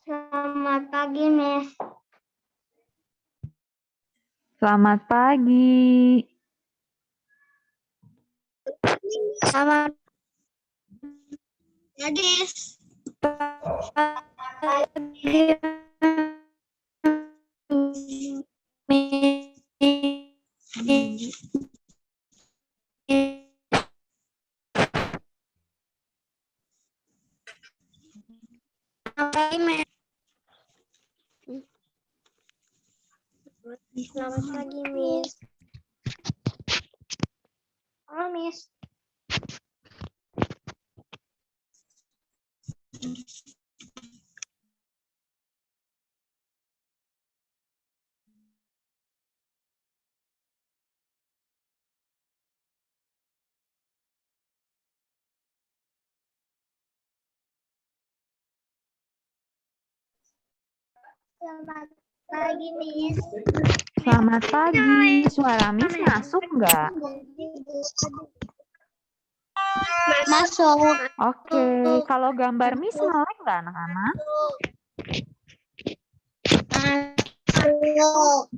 Selamat pagi, Miss. Selamat pagi. Selamat pagi. Selamat pagi, Miss. Halo, Miss. Selamat pagi, Miss. Selamat pagi. Suara Miss masuk nggak? Masuk. Oke. Kalau gambar Miss nge-lag nggak anak-anak? Masuk.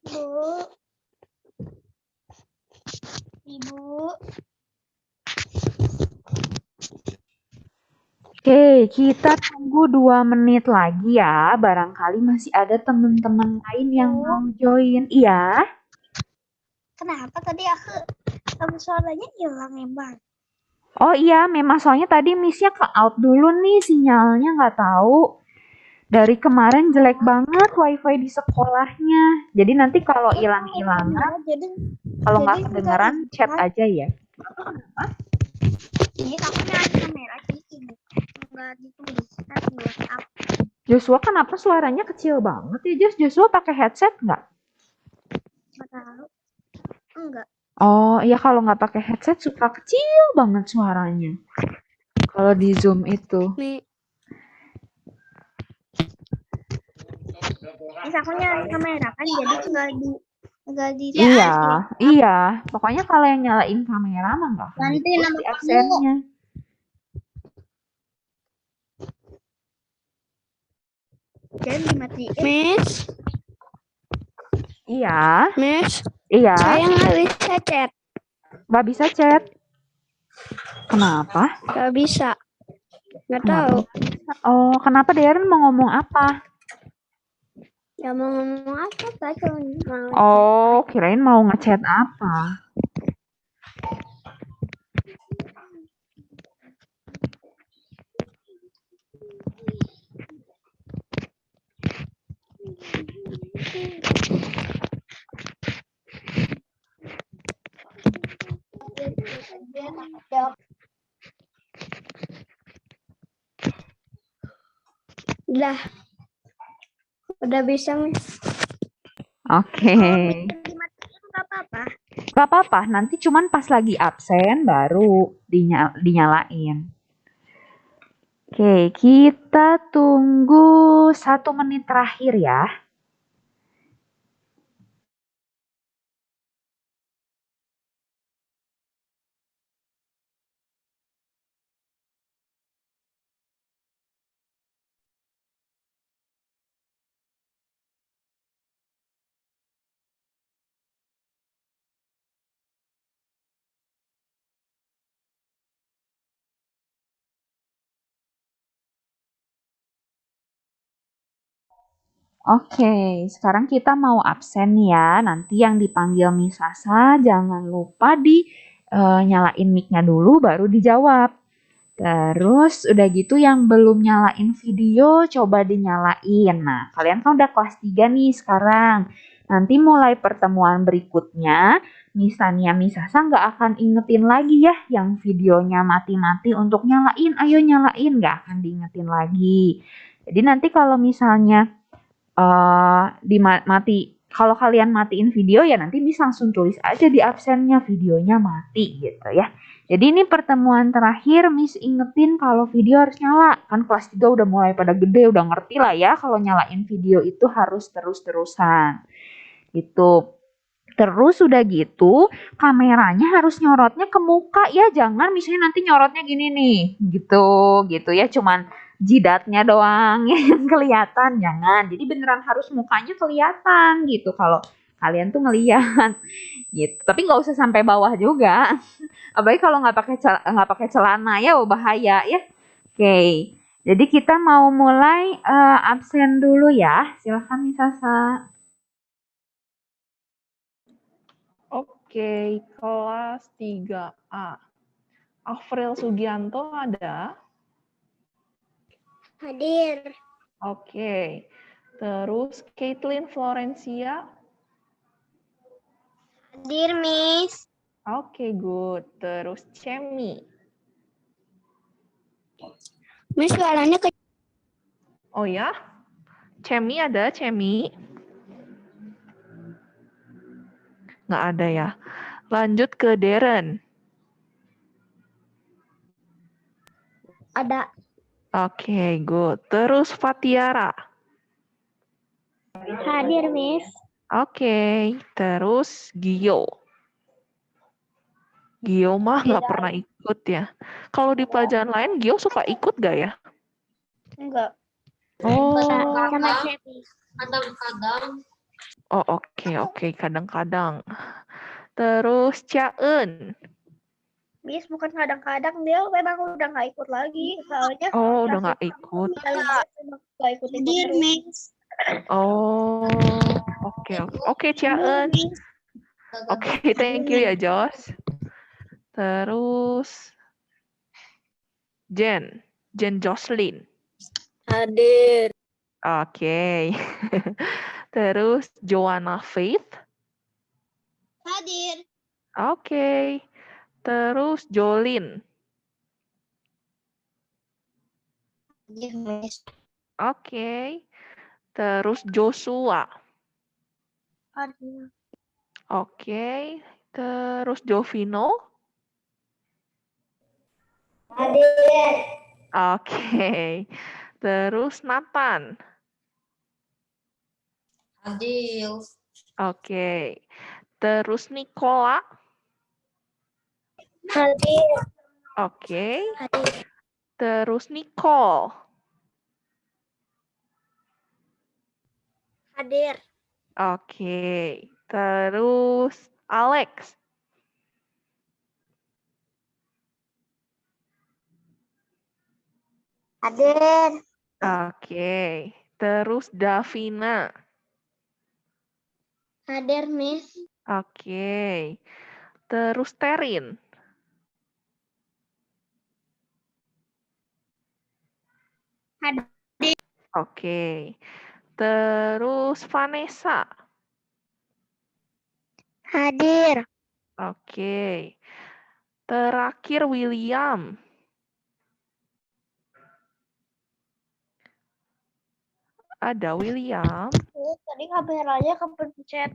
Bu. Ibu. Oke, kita tunggu 2 menit lagi ya. Barangkali masih ada teman-teman lain yang mau join. Iya? Kenapa tadi suaranya hilang emang? Oh iya, memang soalnya tadi Miss-nya ke out dulu nih, sinyalnya nggak tahu. Dari kemarin jelek banget wifi di sekolahnya. Jadi nanti kalau hilang-hilangan, kalau nggak kedengeran chat aja ya. Ini aku nyalain kamera sih ini. Enggak ditulis di WhatsApp. Joshua kenapa suaranya kecil banget ya, Joshua pakai headset nggak? Enggak tahu. Enggak. Oh iya, kalau nggak pakai headset suka kecil banget suaranya. Kalau di Zoom itu. Terus aku nyalain kamera kan jadi enggak di Iya. Pokoknya kalau yang nyalain kamera mah nggak akan Nanti ditulis nama di kamu. absennya. Jadi dimatiin. Miss. Iya. Miss. Iya. Saya nggak bisa chat. Nggak bisa chat. Kenapa? Nggak bisa. Nggak tahu. Oh, kenapa Darren mau ngomong apa? Ya mau ngomong apa tadi? Oh, kirain mau ngechat apa? Udah bisa, Miss. Oke. Dimatiin nggak apa-apa. Gak apa-apa, nanti cuman pas lagi absen baru dinyalain. Oke, kita tunggu 1 menit terakhir ya. Oke, sekarang kita mau absen ya. Nanti yang dipanggil Miss Sasa jangan lupa nyalain mic-nya dulu baru dijawab. Terus udah gitu yang belum nyalain video coba dinyalain. Nah, kalian kan udah kelas 3 nih sekarang. Nanti mulai pertemuan berikutnya, misalnya Miss Sasa nggak akan ingetin lagi ya yang videonya mati-mati untuk nyalain, ayo nyalain, nggak akan diingetin lagi. Jadi nanti kalau misalnya kalau kalian matiin video ya nanti Miss langsung tulis aja di absennya videonya mati gitu ya. Jadi ini pertemuan terakhir Miss ingetin kalau video harus nyala. Kan kelas 3 udah mulai pada gede, udah ngerti lah ya kalau nyalain video itu harus terus-terusan. Gitu. Terus udah gitu, kameranya harus nyorotnya ke muka ya, jangan misalnya nanti nyorotnya gini nih, gitu ya, cuman jidatnya doang yang kelihatan, jangan. Jadi beneran harus mukanya kelihatan gitu kalau kalian tuh ngeliat gitu. Tapi nggak usah sampai bawah juga, apalagi kalau nggak pakai celana ya, bahaya ya. Oke, jadi kita mau mulai absen dulu ya, silahkan Miss Sasa. Oke, kelas 3A. Afril Sugianto ada? Hadir. Oke. Terus Caitlin Florencia? Hadir, Miss. Oke, good. Terus Cemi? Miss, suaranya ke... Oh ya? Cemi ada, Cemi? Nggak ada ya. Lanjut ke Darren. Ada. Oke, good. Terus Fatiara. Hadir, Miss. Oke, terus Gio. Gio mah nggak Tidak. pernah ikut ya. Kalau di pelajaran lain, Gio suka ikut gak ya? Enggak. Oh, Sama Cepi. Kadang-kadang oh oke, kadang-kadang. Terus Caen. Miss, bukan kadang-kadang, dia memang udah nggak ikut lagi. Soalnya Oh, udah nggak ikut. nggak ikut Hadir, Miss. Oh, oke, Caen. Oke, thank you ya, Jos. Terus Jen Jocelyn. Hadir. Oke. Terus Joanna Faith. Hadir. Oke. Terus Jolin. Hadir, Miss. Oke. Terus Joshua. Hadir. Oke. Terus Jovino. Hadir. Oke. Terus Nathan. adil. Oke. Terus Nicola. Hadir. Oke. Hadir. Terus Nicole. Hadir. Oke. Terus Alex. Hadir. Oke. Terus Davina. Hadir, Miss. Oke. Terus Terin. Hadir. Oke. Terus Vanessa. Hadir. Oke. Terakhir William. Ada William. Tadi kameranya kepencet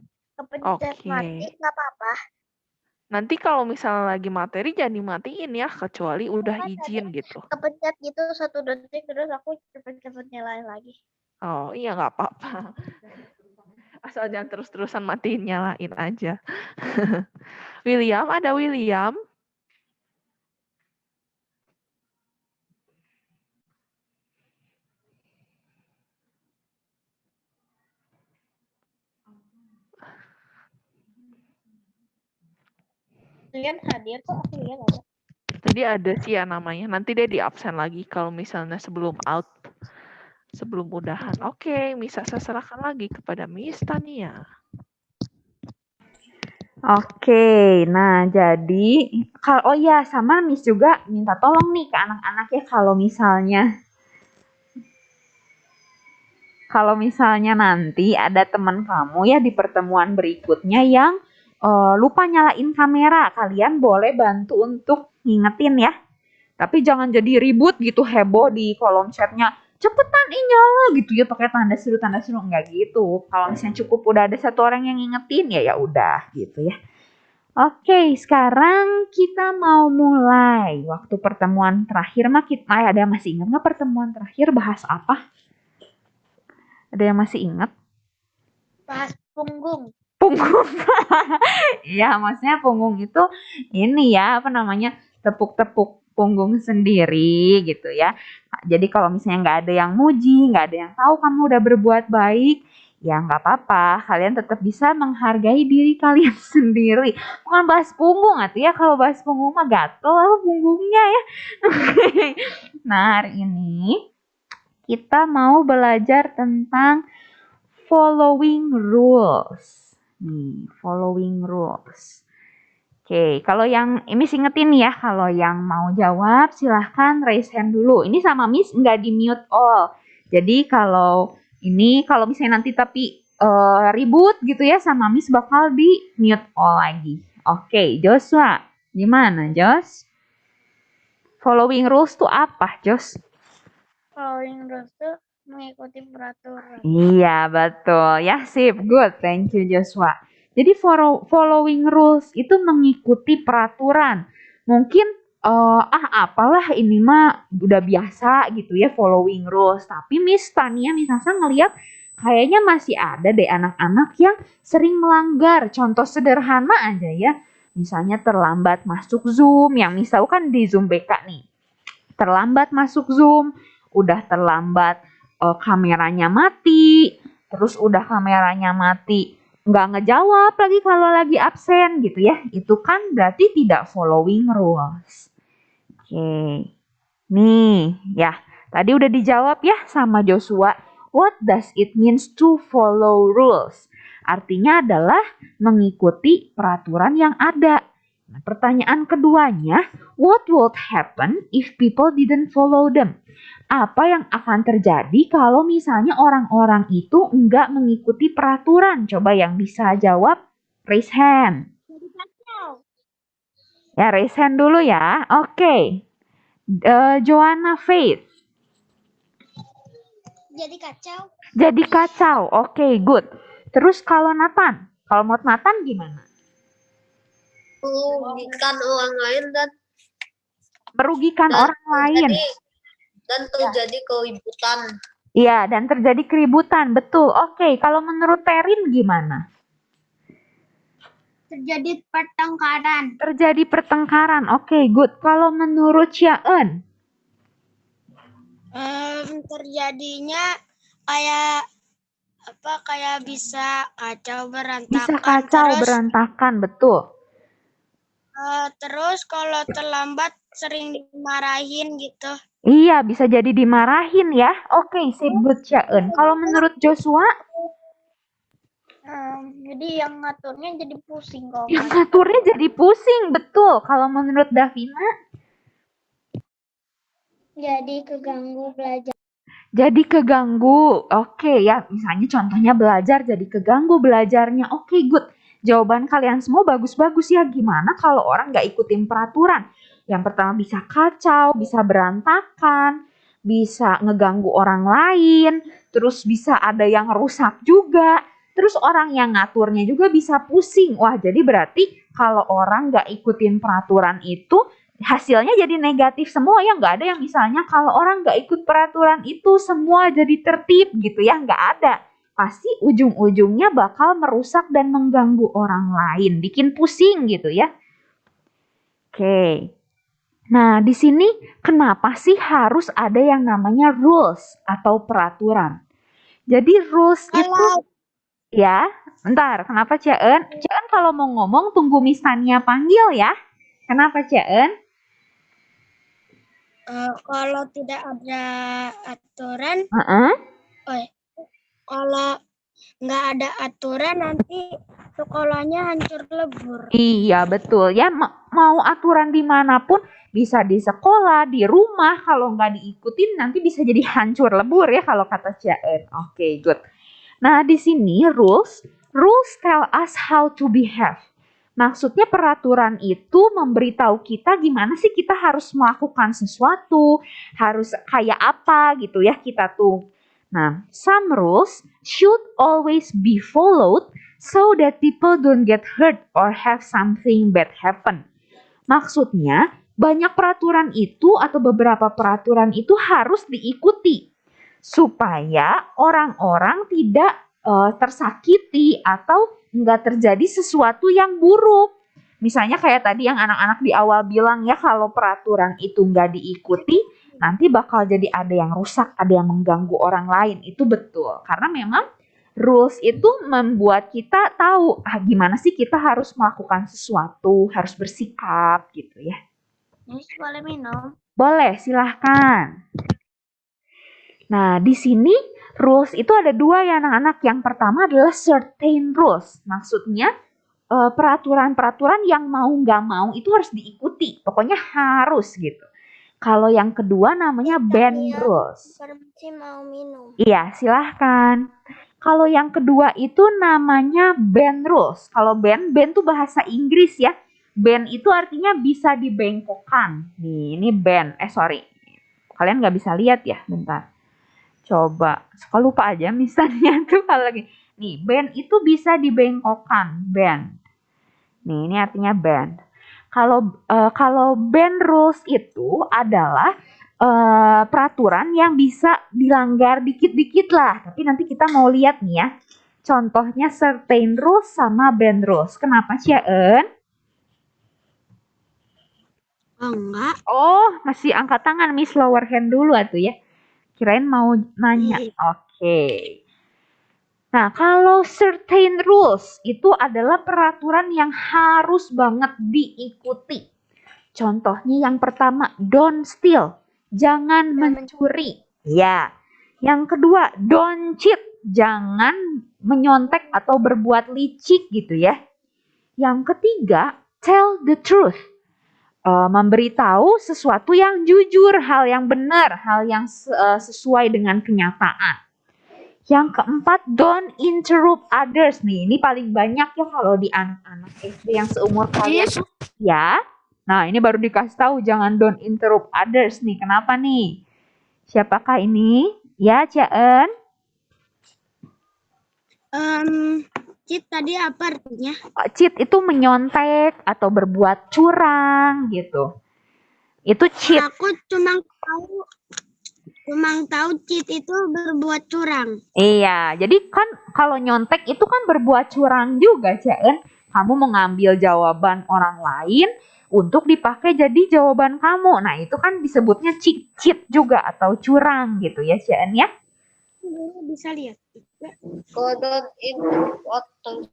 Oke. mati, nggak apa-apa. Nanti kalau misalnya lagi materi jangan dimatiin ya, kecuali udah izin gitu. Kepencet gitu 1 detik terus aku cepet-cepet nyalain lagi. Oh iya nggak apa-apa. Asal jangan terus-terusan matiin nyalain aja. William, ada William? Kalian hadir kok, aku lihat ada. Tadi ada sih ya namanya. Nanti dia di absen lagi kalau misalnya sebelum out. Sebelum udahan. Oke, bisa saya serahkan lagi kepada Miss Tania. Oke, nah jadi oh ya sama Miss juga minta tolong nih ke anak-anak ya kalau misalnya nanti ada teman kamu ya di pertemuan berikutnya yang lupa nyalain kamera, kalian boleh bantu untuk ngingetin ya. Tapi jangan jadi ribut gitu heboh di kolom chatnya. cepetan nyala gitu ya pakai tanda seru enggak gitu. Kalau misalnya cukup udah ada satu orang yang ngingetin ya udah gitu ya. Oke, sekarang kita mau mulai. Waktu pertemuan terakhir mah kita ada yang masih ingat nggak pertemuan terakhir bahas apa? Ada yang masih ingat? Bahas punggung. Punggung. Iya, maksudnya punggung itu ini ya, apa namanya? Tepuk-tepuk punggung sendiri gitu ya. Jadi kalau misalnya nggak ada yang muji, nggak ada yang tahu kamu udah berbuat baik, ya nggak apa-apa. Kalian tetap bisa menghargai diri kalian sendiri. Bukan bahas punggung, ya kalau bahas punggung mah gatel lah punggungnya ya. Nah, hari ini kita mau belajar tentang following rules. Nih, following rules. Oke, kalau yang Miss ingetin ya, kalau yang mau jawab silahkan raise hand dulu. Ini sama Miss nggak di mute all. Jadi kalau misalnya nanti tapi ribut gitu ya sama Miss bakal di mute all lagi. Oke, Joshua, gimana Jos? Following rules tuh apa, Jos? Following rules tuh mengikuti peraturan. Iya, betul. Ya, sip. Good. Thank you, Joshua. Jadi following rules itu mengikuti peraturan. Mungkin apalah ini mah udah biasa gitu ya following rules. Tapi Miss Tania Sasa ngeliat kayaknya masih ada deh anak-anak yang sering melanggar. Contoh sederhana aja ya. Misalnya terlambat masuk Zoom, yang misalkan di Zoom BK nih. Terlambat masuk Zoom, udah terlambat kameranya mati, terus udah kameranya mati nggak ngejawab lagi kalau lagi absen gitu ya, itu kan berarti tidak following rules. Oke, nih ya tadi udah dijawab ya sama Joshua. What does it means to follow rules? Artinya adalah mengikuti peraturan yang ada. Nah, pertanyaan keduanya, what would happen if people didn't follow them? Apa yang akan terjadi kalau misalnya orang-orang itu enggak mengikuti peraturan? Coba yang bisa jawab, raise hand. Ya, raise hand dulu ya. Oke. Joanna Faith. Jadi kacau. Jadi kacau. Oke, good. Terus kalau Nathan? Kalau menurut Nathan gimana? Merugikan orang lain dan Merugikan orang lain. Dan terjadi keributan. Iya, dan terjadi keributan. Betul. Oke, kalau menurut Terin gimana? Terjadi pertengkaran. Terjadi pertengkaran. Oke, good. Kalau menurut Ciaen? Terjadinya kayak bisa kacau berantakan. Bisa kacau berantakan, betul. Terus kalau terlambat sering dimarahin gitu. Iya, bisa jadi dimarahin ya. Oke, sip, good Ciaen. Kalau menurut Joshua? Jadi yang ngaturnya jadi pusing kok. Yang ngaturnya jadi pusing, betul. Kalau menurut Davina? Jadi keganggu belajar. Jadi keganggu. Oke ya, misalnya contohnya belajar jadi keganggu belajarnya. Oke, good. Jawaban kalian semua bagus-bagus ya. Gimana kalau orang nggak ikutin peraturan? Yang pertama bisa kacau, bisa berantakan, bisa ngeganggu orang lain, terus bisa ada yang rusak juga. Terus orang yang ngaturnya juga bisa pusing. Wah, jadi berarti kalau orang nggak ikutin peraturan itu, hasilnya jadi negatif semua ya. Nggak ada yang misalnya kalau orang nggak ikut peraturan itu semua jadi tertib gitu ya. Nggak ada. Pasti ujung-ujungnya bakal merusak dan mengganggu orang lain. Bikin pusing gitu ya. Oke. Nah, di sini kenapa sih harus ada yang namanya rules atau peraturan? Jadi rules itu ya, bentar. Kenapa Ciaen? Ciaen kalau mau ngomong tunggu Miss Tania panggil ya. Kenapa Ciaen? Kalau tidak ada aturan, kalau nggak ada aturan nanti sekolahnya hancur lebur. Iya betul ya, mau aturan dimanapun, bisa di sekolah, di rumah, kalau nggak diikutin nanti bisa jadi hancur lebur ya kalau kata Ciaen. Oke, good. Nah di sini rules tell us how to behave. Maksudnya peraturan itu memberitahu kita gimana sih kita harus melakukan sesuatu, harus kayak apa gitu ya kita tuh. Nah, some rules should always be followed so that people don't get hurt or have something bad happen. Maksudnya, banyak peraturan itu atau beberapa peraturan itu harus diikuti supaya orang-orang tidak tersakiti atau nggak terjadi sesuatu yang buruk. Misalnya kayak tadi yang anak-anak di awal bilang ya, kalau peraturan itu nggak diikuti, nanti bakal jadi ada yang rusak, ada yang mengganggu orang lain. Itu betul. Karena memang rules itu membuat kita tahu gimana sih kita harus melakukan sesuatu, harus bersikap gitu ya. Miss, boleh minum? Boleh, silahkan. Nah, di sini rules itu ada dua ya anak-anak. Yang pertama adalah certain rules. Maksudnya peraturan-peraturan yang mau nggak mau itu harus diikuti. Pokoknya harus gitu. Kalau yang kedua namanya banned rules. Permisi mau minum. Iya, silahkan. Kalau yang kedua itu namanya banned rules. Kalau ban tuh bahasa Inggris ya. Ban itu artinya bisa dibengkokkan. Nih, ini ban. Sorry. Kalian nggak bisa lihat ya, bentar. Coba, suka lupa aja misalnya tuh kalau lagi. Nih, ban itu bisa dibengkokkan, ban. Nih, ini artinya ban. Kalau ban rules itu adalah peraturan yang bisa dilanggar dikit-dikit lah. Tapi nanti kita mau lihat nih ya. Contohnya certain rules sama ban rules. Kenapa Cian? Enggak. Oh, masih angkat tangan, Miss, lower hand dulu atuh ya. Kirain mau nanya. Oke. Nah, kalau certain rules itu adalah peraturan yang harus banget diikuti. Contohnya yang pertama, don't steal. Jangan mencuri. Ya. Yang kedua, don't cheat. Jangan menyontek atau berbuat licik gitu ya. Yang ketiga, tell the truth. Memberitahu sesuatu yang jujur, hal yang benar, hal yang sesuai dengan kenyataan. Yang keempat, don't interrupt others. Nih, ini paling banyak ya kalau di anak-anak SD yang seumur kalian. Ya. Nah, ini baru dikasih tahu jangan don't interrupt others nih. Kenapa nih? Siapakah ini? Ya, Cian. Cheat tadi apa artinya? Cheat itu menyontek atau berbuat curang gitu. Itu cheat. Aku cuma tahu cheat itu berbuat curang. Iya, jadi kan kalau nyontek itu kan berbuat curang juga, Cian. Kamu mengambil jawaban orang lain untuk dipakai jadi jawaban kamu. Nah, itu kan disebutnya cheat juga atau curang gitu ya, Cian ya. Bisa lihat. Don't interrupt others.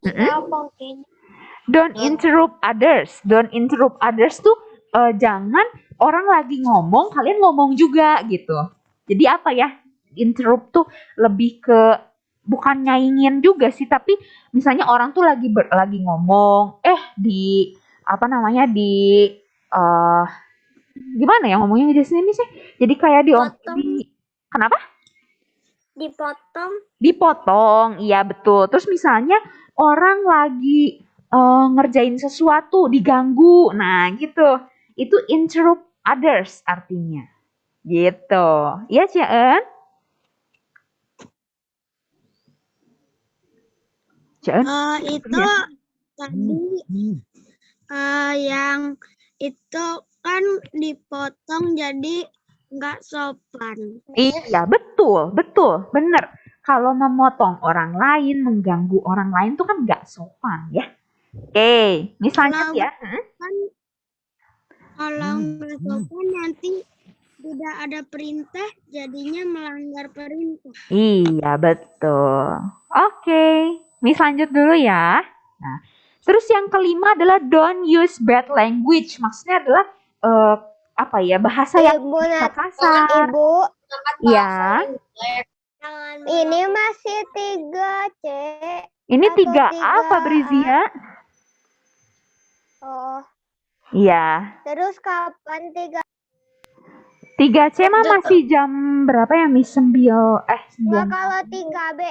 Don't interrupt others. Don't interrupt others tuh jangan orang lagi ngomong, kalian ngomong juga gitu. Jadi apa ya? Interrupt tuh lebih ke bukan nyaingin juga sih, tapi misalnya orang tuh lagi ngomong, di apa namanya gimana ya ngomongnya di sini sih? Jadi kayak kenapa? Dipotong, iya betul. Terus misalnya orang lagi ngerjain sesuatu, diganggu, nah gitu. Itu interrupt others artinya. Gitu. Iya, Cian? Cian? Itu tadi yang itu kan dipotong jadi nggak sopan. Iya, betul, bener. Kalau memotong orang lain, mengganggu orang lain tuh kan nggak sopan ya. Oke, misalnya ya. Kalau nggak sopan nanti tidak ada perintah, jadinya melanggar perintah. Iya, betul. Oke, Miss lanjut dulu ya. Nah, terus yang kelima adalah don't use bad language. Maksudnya adalah bahasa yang kasar. Ibu, Ya. ini masih 3C. Ini Atau 3A, Fabrizia. Oh, Iya. terus kapan 3C mah masih jam berapa ya, Miss? 9. kalau 3B?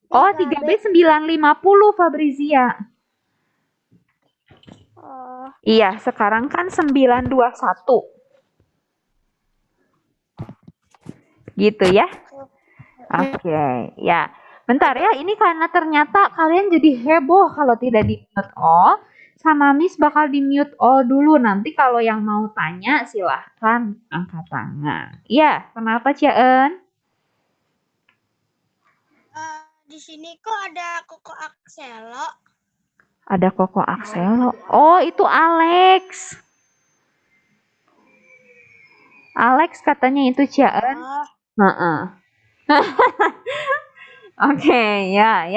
Oh, 3B 9.50, Fabrizia. Oh, Iya, sekarang kan 9:21. Gitu ya. Oke, ya. Bentar ya, ini karena ternyata kalian jadi heboh kalau tidak di-mute all. Sama Miss bakal di-mute all dulu. Nanti kalau yang mau tanya silahkan angkat tangan. Iya, kenapa Ciaen? Di sini kok ada Koko Akselo. Ada Koko Akselo. Oh, itu Alex. Alex katanya itu Ciaen. Heeh. Oke, ya.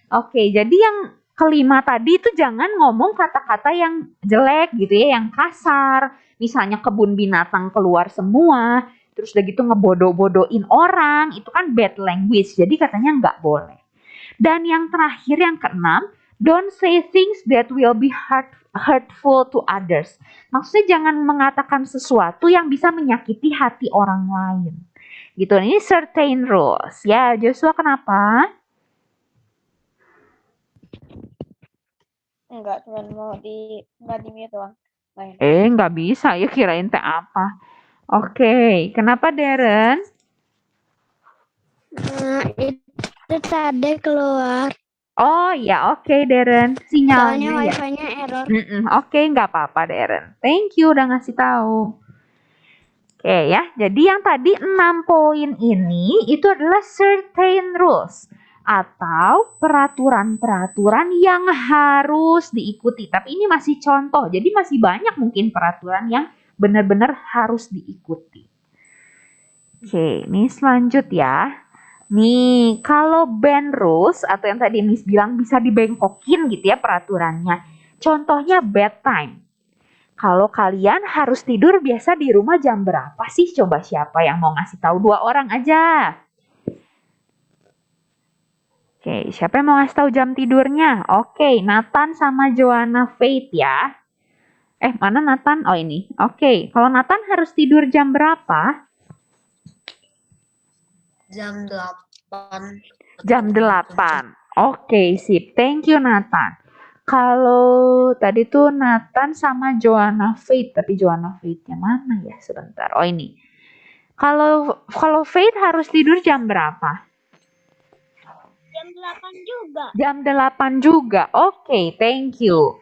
Oke, jadi yang kelima tadi itu jangan ngomong kata-kata yang jelek gitu ya, yang kasar. Misalnya kebun binatang keluar semua, terus udah gitu ngebodoh-bodohin orang, itu kan bad language. Jadi katanya nggak boleh. Dan yang terakhir, yang keenam, don't say things that will be hurtful to others. Maksudnya jangan mengatakan sesuatu yang bisa menyakiti hati orang lain. Gitu, ini certain rules. Ya, Joshua kenapa? Enggak, cuma mau nggak di mute doang. Lain. Nggak bisa ya, kirain teh apa. Oke, kenapa Darren? itu tadi keluar. Oh ya, oke Darren. Soalnya Sinyalnya ya. wifi-nya error. Oke, nggak apa-apa Darren. Thank you udah ngasih tahu. Oke ya, jadi yang tadi 6 poin ini itu adalah certain rules atau peraturan-peraturan yang harus diikuti. Tapi ini masih contoh, jadi masih banyak mungkin peraturan yang benar-benar harus diikuti. Oke, ini selanjut ya. Nih, kalau band rules atau yang tadi Miss bilang bisa dibengkokin gitu ya peraturannya. Contohnya bedtime. Kalau kalian harus tidur biasa di rumah jam berapa sih? Coba siapa yang mau ngasih tahu? 2 orang aja. Oke, siapa yang mau ngasih tahu jam tidurnya? Oke, Nathan sama Joanna Faith ya. Mana Nathan? Oh ini. Oke, kalau Nathan harus tidur jam berapa? Jam 8. Jam 8. Oke, sip. Thank you Nathan. Kalau tadi tuh Nathan sama Joanna Faith, tapi Joanna Faith-nya mana ya? Sebentar. Oh ini. Kalau Faith harus tidur jam berapa? Jam 8 juga. Jam 8 juga. Oke, thank you.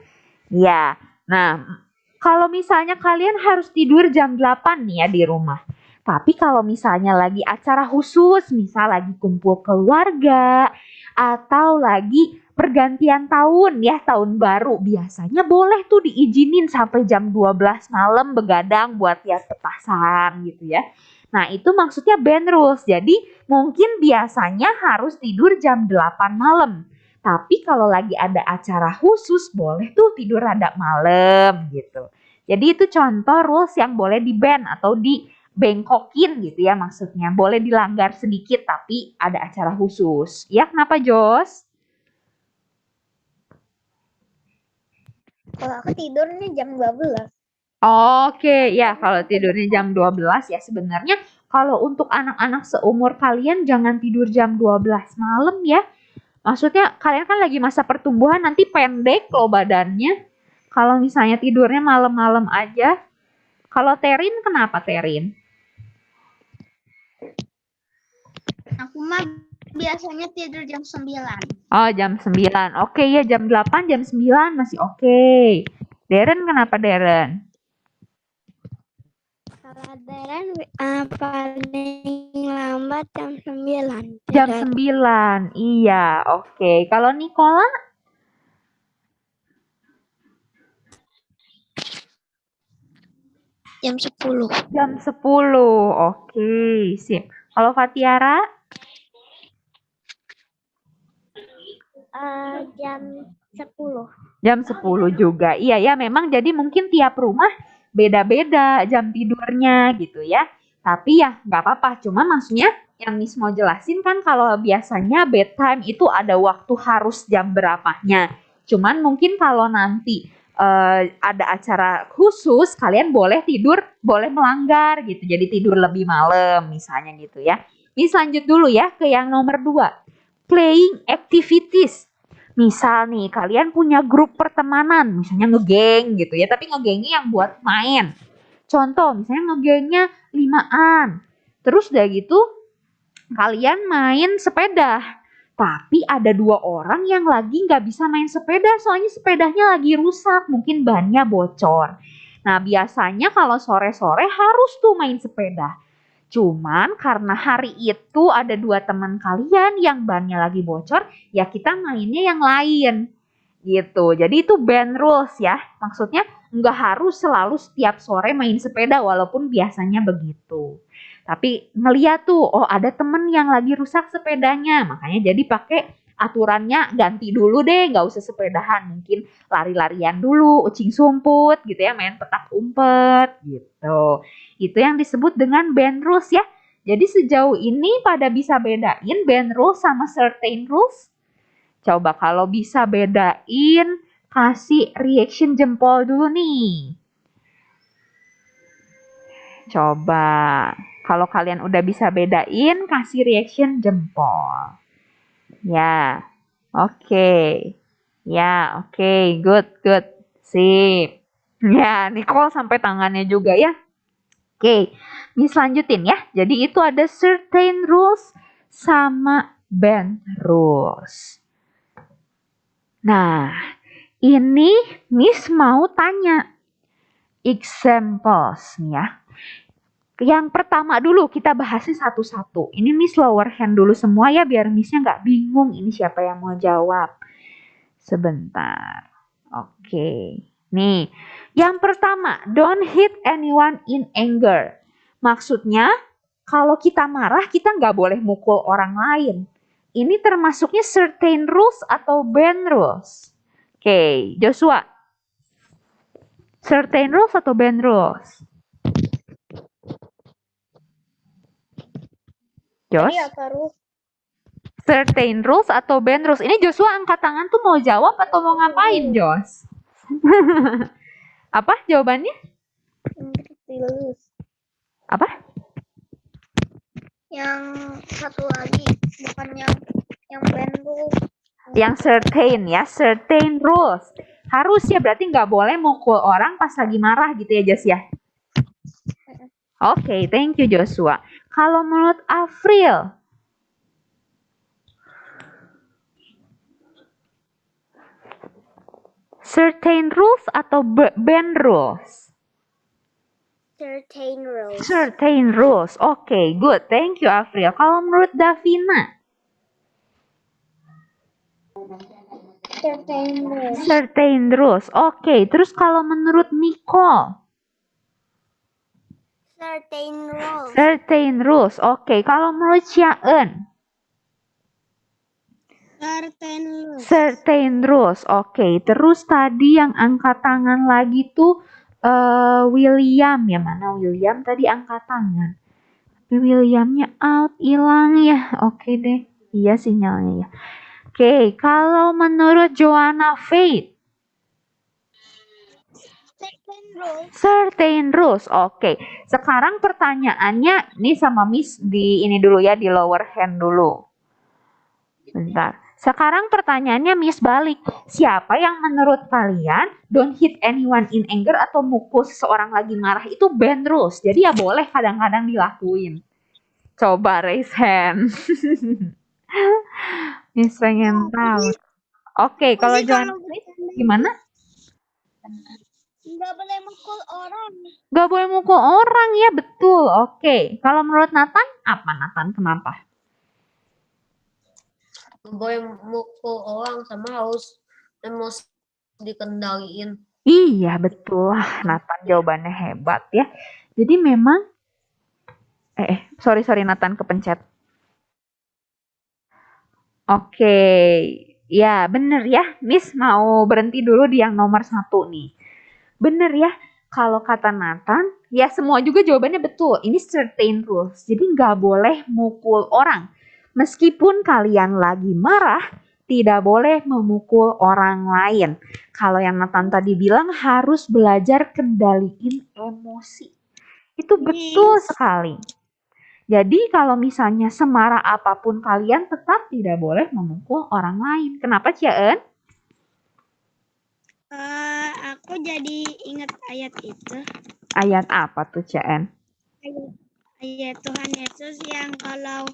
Ya. Nah, kalau misalnya kalian harus tidur jam 8 nih ya di rumah. Tapi kalau misalnya lagi acara khusus, misal lagi kumpul keluarga atau lagi pergantian tahun ya, tahun baru, biasanya boleh tuh diizinin sampai jam 12 malam begadang buat lihat petasan gitu ya. Nah, itu maksudnya band rules. Jadi, mungkin biasanya harus tidur jam 8 malam. Tapi kalau lagi ada acara khusus, boleh tuh tidur rada malam gitu. Jadi, itu contoh rules yang boleh di-ban atau dibengkokin gitu ya maksudnya. Boleh dilanggar sedikit tapi ada acara khusus. Ya, kenapa Jos? Kalau aku tidurnya jam 12. Oke, ya kalau tidurnya jam 12 ya sebenarnya kalau untuk anak-anak seumur kalian jangan tidur jam 12 malam ya. Maksudnya kalian kan lagi masa pertumbuhan, nanti pendek loh badannya. Kalau misalnya tidurnya malam-malam aja. Kalau Terin kenapa Terin? Aku mah biasanya tidur jam 9. Oh, jam 9. Oke ya, jam 8, jam 9 masih oke. Darren kenapa Darren? Kalau Darren paling lambat jam 9. Jam 9, iya oke. Kalau Nicola? Jam 10. Jam 10, oke sip. Kalau Fatiara? Jam 10. Jam 10 juga. Iya ya, memang jadi mungkin tiap rumah beda-beda jam tidurnya gitu ya. Tapi ya nggak apa-apa. Cuma maksudnya yang Miss mau jelasin kan kalau biasanya bedtime itu ada waktu harus jam berapanya. Cuman mungkin kalau nanti ada acara khusus, kalian boleh tidur, boleh melanggar gitu. Jadi tidur lebih malam misalnya gitu ya. Miss lanjut dulu ya ke yang nomor 2. Playing activities. Misal nih, kalian punya grup pertemanan, misalnya ngegeng gitu ya, tapi ngegengnya yang buat main. Contoh, misalnya ngegengnya 5-an. Terus udah gitu, kalian main sepeda. Tapi ada 2 orang yang lagi nggak bisa main sepeda, soalnya sepedanya lagi rusak, mungkin bannya bocor. Nah, biasanya kalau sore-sore harus tuh main sepeda. Cuman karena hari itu ada 2 teman kalian yang bannya lagi bocor, ya kita mainnya yang lain. Gitu. Jadi itu band rules ya. Maksudnya nggak harus selalu setiap sore main sepeda walaupun biasanya begitu. Tapi ngeliat tuh, oh ada temen yang lagi rusak sepedanya. Makanya jadi pakai aturannya ganti dulu deh, nggak usah sepedahan. Mungkin lari-larian dulu, ucing sumput gitu ya, main petak umpet gitu. Itu yang disebut dengan band rules ya. Jadi sejauh ini pada bisa bedain band rules sama certain rules? Coba kalau bisa bedain, kasih reaction jempol dulu nih. Coba, kalau kalian udah bisa bedain, kasih reaction jempol. Ya, oke. Ya, oke, good. Sip. Ya, Nicole sampai tangannya juga ya. Oke, Miss lanjutin ya. Jadi itu ada certain rules sama band rules. Nah, ini Miss mau tanya examples nih ya. Yang pertama dulu kita bahasnya satu-satu. Ini Miss lower hand dulu semua ya biar Missnya nggak bingung ini siapa yang mau jawab. Sebentar. Oke. Nih, yang pertama, don't hit anyone in anger. Maksudnya, kalau kita marah kita nggak boleh mukul orang lain. Ini termasuknya certain rules atau band rules? Oke, Joshua. Certain rules atau band rules? Josh? Tadi apa rules? Certain rules atau band rules? Ini Joshua angkat tangan tuh mau jawab atau mau ngapain, Josh? Apa jawabannya? Rules. Apa? Yang satu lagi bukan yang band rules. Yang certain ya, certain rules. Harus ya, berarti nggak boleh mukul orang pas lagi marah gitu ya, Josh ya? Oke, thank you Joshua. Kalau menurut Afril, certain rules atau band rules? Certain rules. Certain rules. Oke, good. Thank you Afril. Kalau menurut Davina? Certain rules. Certain rules. Oke, terus kalau menurut Nicole? Certain rules. Certain rules. Oke, kalau menurut Syaen? Certain rules. Certain rules. Oke, terus tadi yang angkat tangan lagi tuh William ya. Mana William tadi angkat tangan? Tapi Williamnya out, hilang ya. Oke deh. Iya sinyalnya ya. Oke, kalau menurut Joanna Faith? Certain rules. Certain rules. Oke. Sekarang pertanyaannya nih sama Miss di ini dulu ya, di lower hand dulu. Bentar. Sekarang pertanyaannya Miss balik. Siapa yang menurut kalian don't hit anyone in anger atau mukul seseorang lagi marah itu band rules. Jadi ya boleh kadang-kadang dilakuin. Coba raise hand. Miss pengen tahu. Oke, kalau Joanna gimana? Nggak boleh mukul orang. Gak boleh mukul orang ya, betul. Oke, kalau menurut Nathan, apa Nathan? Kenapa? Boleh mukul orang sama harus emosi dikendaliin. Iya, betul. Nathan jawabannya hebat ya. Jadi memang sorry Nathan kepencet. Oke, ya bener ya. Miss mau berhenti dulu di yang nomor 1 nih. Bener ya, kalau kata Nathan, ya semua juga jawabannya betul. Ini certain rules. Jadi nggak boleh mukul orang. Meskipun kalian lagi marah, tidak boleh memukul orang lain. Kalau yang Nathan tadi bilang harus belajar kendaliin emosi. Itu betul sekali. Jadi kalau misalnya semarah apapun kalian tetap tidak boleh memukul orang lain. Kenapa, Cian? Aku jadi ingat ayat itu. Ayat apa tuh, Cian? Ayat Tuhan Yesus yang kalau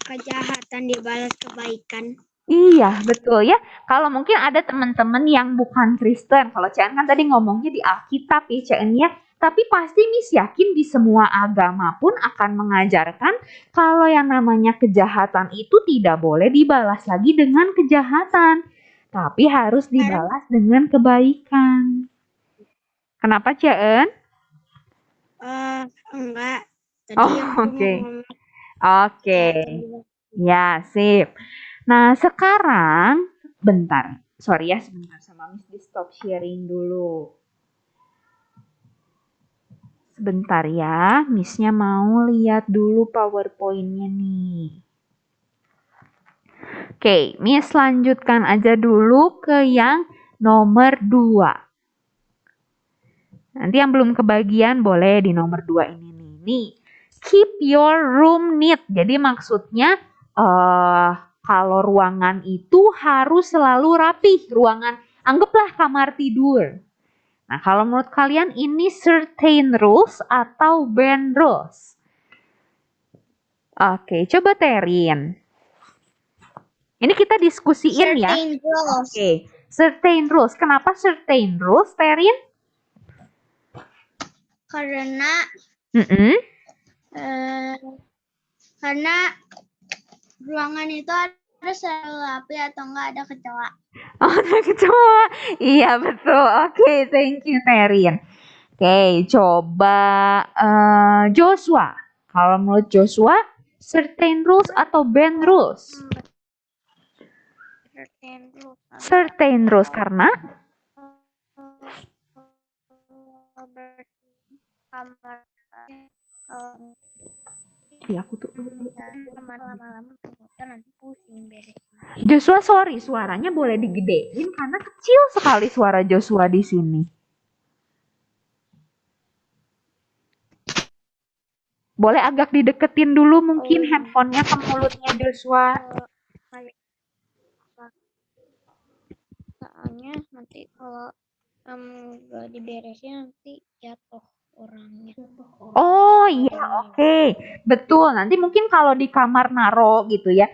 kejahatan dibalas kebaikan. Iya, betul ya. Kalau mungkin ada teman-teman yang bukan Kristen, kalau Cian kan tadi ngomongnya di Alkitab ya, Cian ya. Tapi pasti Miss yakin di semua agama pun akan mengajarkan kalau yang namanya kejahatan itu tidak boleh dibalas lagi dengan kejahatan, tapi harus dibalas dengan kebaikan. Kenapa, Cian? Enggak. Tadi Oh, aku mau oke. ngomong Oke. Ya, sip. Nah, sekarang bentar. Sorry ya, sebentar sama Miss di stop sharing dulu. Sebentar ya, Missnya mau lihat dulu PowerPoint-nya nih. Oke, Miss lanjutkan aja dulu ke yang nomor 2. Nanti yang belum kebagian boleh di nomor 2 ini nih. Nih, keep your room neat. Jadi maksudnya kalau ruangan itu harus selalu rapih. Ruangan, anggaplah kamar tidur. Nah, kalau menurut kalian ini certain rules atau band rules? Oke, coba Terin. Ini kita diskusiin ya. Certain rules. Oke, certain rules. Kenapa certain rules, Terin? Karena Mm-mm. karena ruangan itu harus selalu rapi atau enggak ada kecoa. Oh, ada kecoa. Iya, betul. Oke, thank you, Terin. Oke, coba Joshua. Kalau menurut Joshua, certain rules atau band rules? Certain rules. Certain rules karena Kamar ya aku tuh kamar lama-lama nanti pusing beres. Joshua, sorry, suaranya boleh digedein karena kecil sekali suara Joshua di sini. Boleh agak dideketin dulu mungkin handphonenya ke mulutnya Joshua. Soalnya nanti kalau gak diberesin nanti jatuh orangnya. Oh iya, oke. Betul, nanti mungkin kalau di kamar naro gitu ya,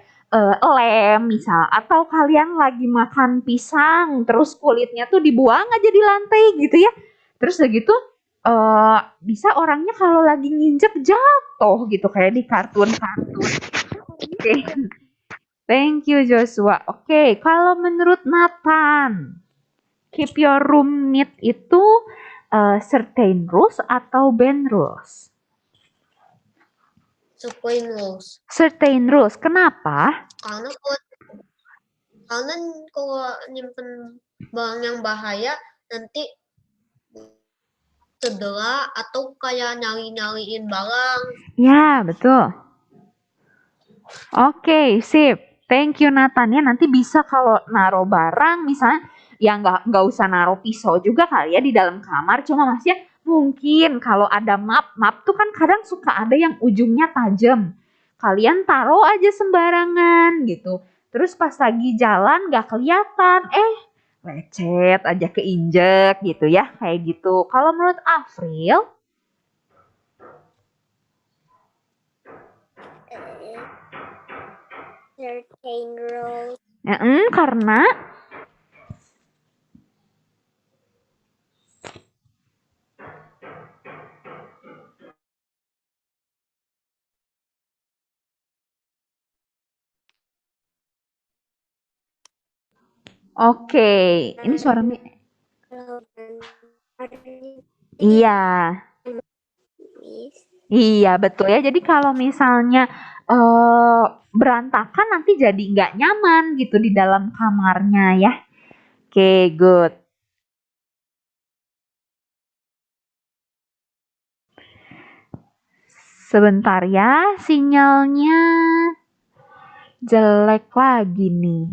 lem misal, atau kalian lagi makan pisang, terus kulitnya tuh dibuang aja di lantai gitu ya. Terus udah gitu, bisa orangnya kalau lagi nginjek jatuh gitu, kayak di kartun-kartun. Oke. Thank you Joshua. Oke, kalau menurut Nathan, keep your room neat itu certain rules atau band rules? Certain rules. Certain rules. Kenapa? Karena kalau nyimpen barang yang bahaya nanti cedera atau kayak nyari-nyariin barang. Ya, betul. Oke, sip. Thank you Nathan ya. Nanti bisa kalau naruh barang misalnya ya nggak usah naruh pisau juga kali ya di dalam kamar. Cuma maksudnya mungkin kalau ada map tuh kan kadang suka ada yang ujungnya tajam. Kalian taruh aja sembarangan gitu. Terus pas lagi jalan nggak kelihatan, lecet aja keinjek gitu ya, kayak gitu. Kalau menurut Afril, Certain rules. karena oke, ini suara iya. Iya, betul ya. Jadi kalau misalnya berantakan nanti jadi nggak nyaman gitu di dalam kamarnya ya. Oke, good. Sebentar ya, sinyalnya jelek lagi nih.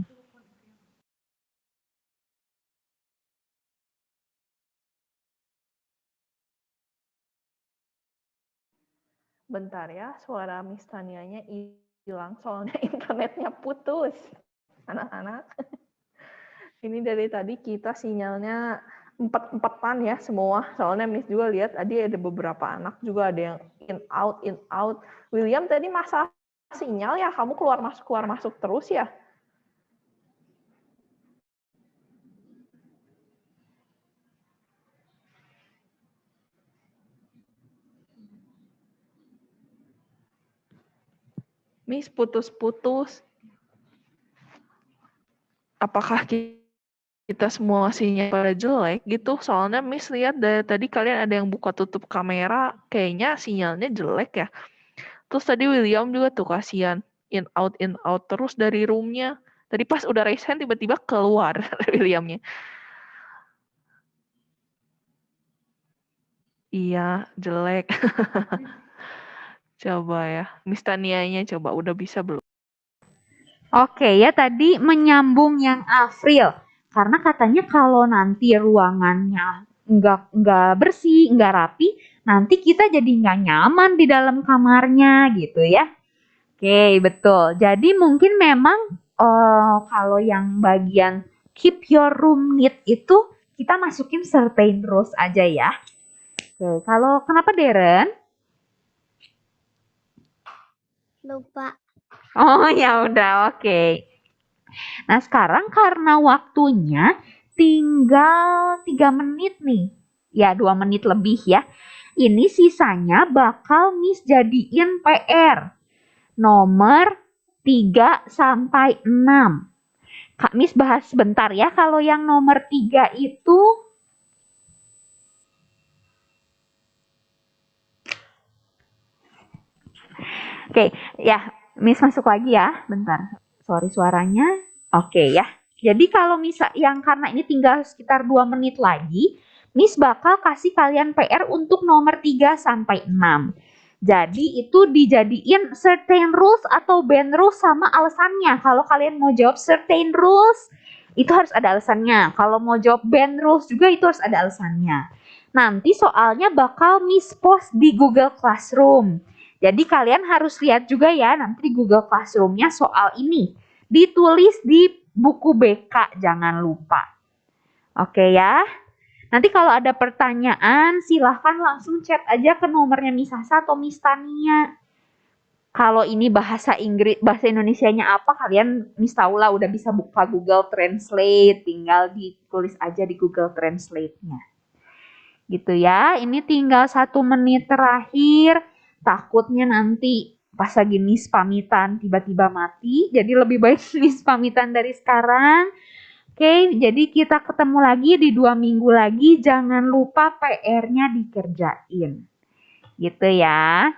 Bentar ya, suara Miss Tanianya hilang soalnya internetnya putus. Anak-anak. Ini dari tadi kita sinyalnya empat-empatan ya semua. Soalnya Miss juga lihat tadi ada beberapa anak juga ada yang in out. William tadi masalah sinyal ya, kamu keluar masuk terus ya? Miss putus-putus. Apakah kita semua sinyal pada jelek gitu? Soalnya Miss lihat dari tadi kalian ada yang buka tutup kamera, kayaknya sinyalnya jelek ya. Terus tadi William juga tuh kasihan in out terus dari roomnya. Tadi pas udah raise hand tiba-tiba keluar Williamnya. Iya, jelek. Coba ya, Miss Tanianya coba udah bisa belum? Oke ya, tadi menyambung yang Afril. Karena katanya kalau nanti ruangannya nggak bersih, nggak rapi, nanti kita jadi nggak nyaman di dalam kamarnya gitu ya. Oke, betul. Jadi mungkin memang kalau yang bagian keep your room neat itu kita masukin certain rules aja ya. Oke, kalau kenapa Darren? Lupa. Oh ya udah, oke. Nah sekarang karena waktunya tinggal 3 menit nih. Ya 2 menit lebih ya. Ini sisanya bakal Miss jadiin PR. Nomor 3 sampai 6. Kak Miss bahas sebentar ya. Kalau yang nomor 3 itu Oke, ya, Miss masuk lagi ya. Bentar. Sorry suaranya. Oke ya. Jadi kalau misal yang karena ini tinggal sekitar 2 menit lagi, Miss bakal kasih kalian PR untuk nomor 3 sampai 6. Jadi itu dijadiin certain rules atau band rules sama alasannya. Kalau kalian mau jawab certain rules, itu harus ada alasannya. Kalau mau jawab band rules juga itu harus ada alasannya. Nanti soalnya bakal Miss post di Google Classroom. Jadi kalian harus lihat juga ya nanti di Google Classroom-nya soal ini. Ditulis di buku BK, jangan lupa. Oke ya. Nanti kalau ada pertanyaan silahkan langsung chat aja ke nomornya Miss Sasa atau Miss Tania. Kalau ini bahasa Inggris, bahasa Indonesianya apa kalian Miss tahu lah udah bisa buka Google Translate. Tinggal ditulis aja di Google Translate-nya. Gitu ya. Ini tinggal 1 menit terakhir. Takutnya nanti pas lagi Miss pamitan tiba-tiba mati. Jadi lebih baik Miss pamitan dari sekarang. Oke, jadi kita ketemu lagi di 2 minggu lagi. Jangan lupa PR-nya dikerjain. Gitu ya.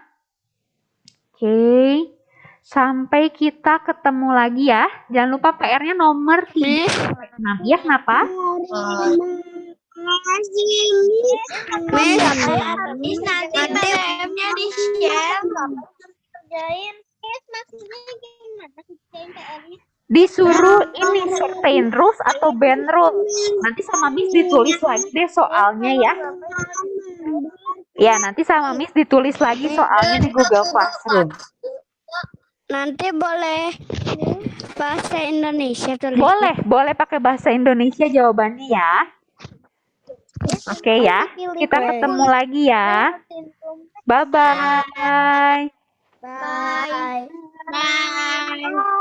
Oke. Sampai kita ketemu lagi ya. Jangan lupa PR-nya nomor 3 sampai 6. Iya, kenapa? Miss nanti PM-nya di-share. Kerjain. Maksudnya gimana kerjain PR-nya? Disuruh ini certain rules atau band rules. Nanti sama Miss ditulis lagi deh soalnya ya. Ya, nanti sama Miss ditulis lagi soalnya di Google Classroom. Nanti boleh bahasa Indonesia tulis. Boleh pakai bahasa Indonesia jawabannya ya. Oke ya. Kita ketemu lagi ya. Bye-bye. Bye. Bye.